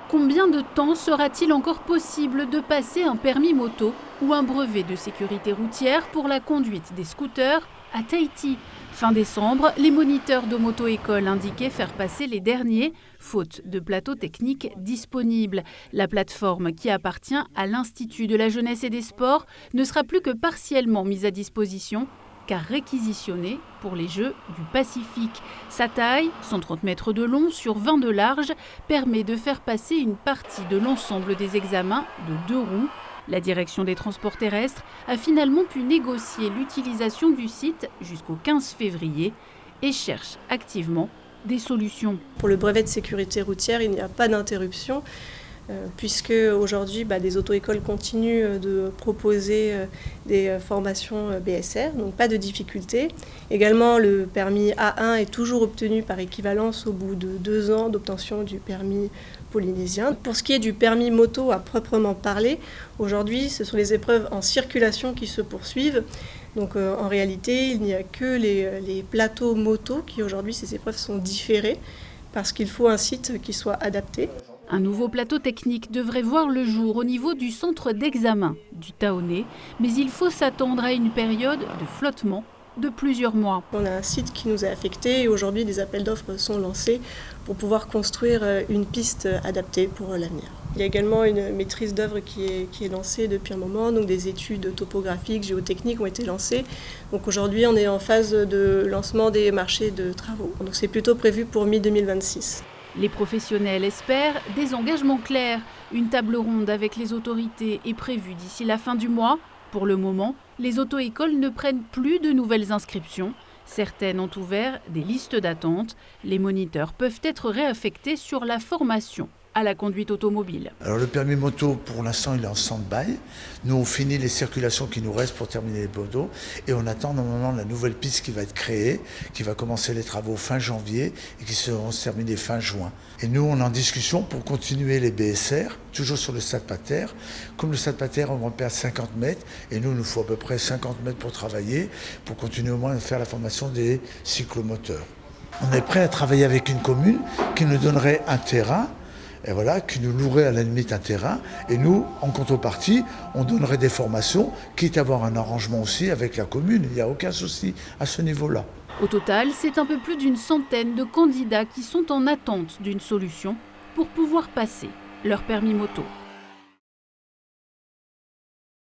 Combien de temps sera-t-il encore possible de passer un permis moto ou un brevet de sécurité routière pour la conduite des scooters à Tahiti? Fin décembre, les moniteurs de moto-école indiquaient faire passer les derniers, faute de plateau technique disponible. La plateforme qui appartient à l'Institut de la jeunesse et des sports ne sera plus que partiellement mise à disposition, car réquisitionnée pour les Jeux du Pacifique. Sa taille, 130 mètres de long sur 20 de large, permet de faire passer une partie de l'ensemble des examens de 2 roues. La direction des transports terrestres a finalement pu négocier l'utilisation du site jusqu'au 15 février et cherche activement des solutions. Pour le brevet de sécurité routière, il n'y a pas d'interruption. Puisque aujourd'hui des auto-écoles continuent de proposer des formations BSR, donc pas de difficulté. Également, le permis A1 est toujours obtenu par équivalence au bout de 2 ans d'obtention du permis polynésien. Pour ce qui est du permis moto à proprement parler, aujourd'hui, ce sont les épreuves en circulation qui se poursuivent. Donc en réalité, il n'y a que les plateaux moto qui aujourd'hui, ces épreuves sont différées parce qu'il faut un site qui soit adapté. Un nouveau plateau technique devrait voir le jour au niveau du centre d'examen du Taoné, mais il faut s'attendre à une période de flottement de plusieurs mois. On a un site qui nous est affecté et aujourd'hui des appels d'offres sont lancés pour pouvoir construire une piste adaptée pour l'avenir. Il y a également une maîtrise d'œuvre qui est lancée depuis un moment, donc des études topographiques, géotechniques ont été lancées. Donc aujourd'hui on est en phase de lancement des marchés de travaux. Donc c'est plutôt prévu pour mi-2026. Les professionnels espèrent des engagements clairs. Une table ronde avec les autorités est prévue d'ici la fin du mois. Pour le moment, les auto-écoles ne prennent plus de nouvelles inscriptions. Certaines ont ouvert des listes d'attente. Les moniteurs peuvent être réaffectés sur la formation à la conduite automobile. Alors le permis moto, pour l'instant, il est en stand-by. Nous, on finit les circulations qui nous restent pour terminer les motos et on attend normalement la nouvelle piste qui va être créée, qui va commencer les travaux fin janvier et qui seront terminés fin juin. Et nous, on est en discussion pour continuer les BSR, toujours sur le stade Pater. Comme le stade Pater, on va perdre 50 mètres et nous, il nous faut à peu près 50 mètres pour travailler, pour continuer au moins à faire la formation des cyclomoteurs. On est prêt à travailler avec une commune qui nous donnerait un terrain, et voilà, qui nous louerait à la limite un terrain. Et nous, en contrepartie, on donnerait des formations, quitte à avoir un arrangement aussi avec la commune. Il n'y a aucun souci à ce niveau-là. Au total, c'est un peu plus d'une centaine de candidats qui sont en attente d'une solution pour pouvoir passer leur permis moto.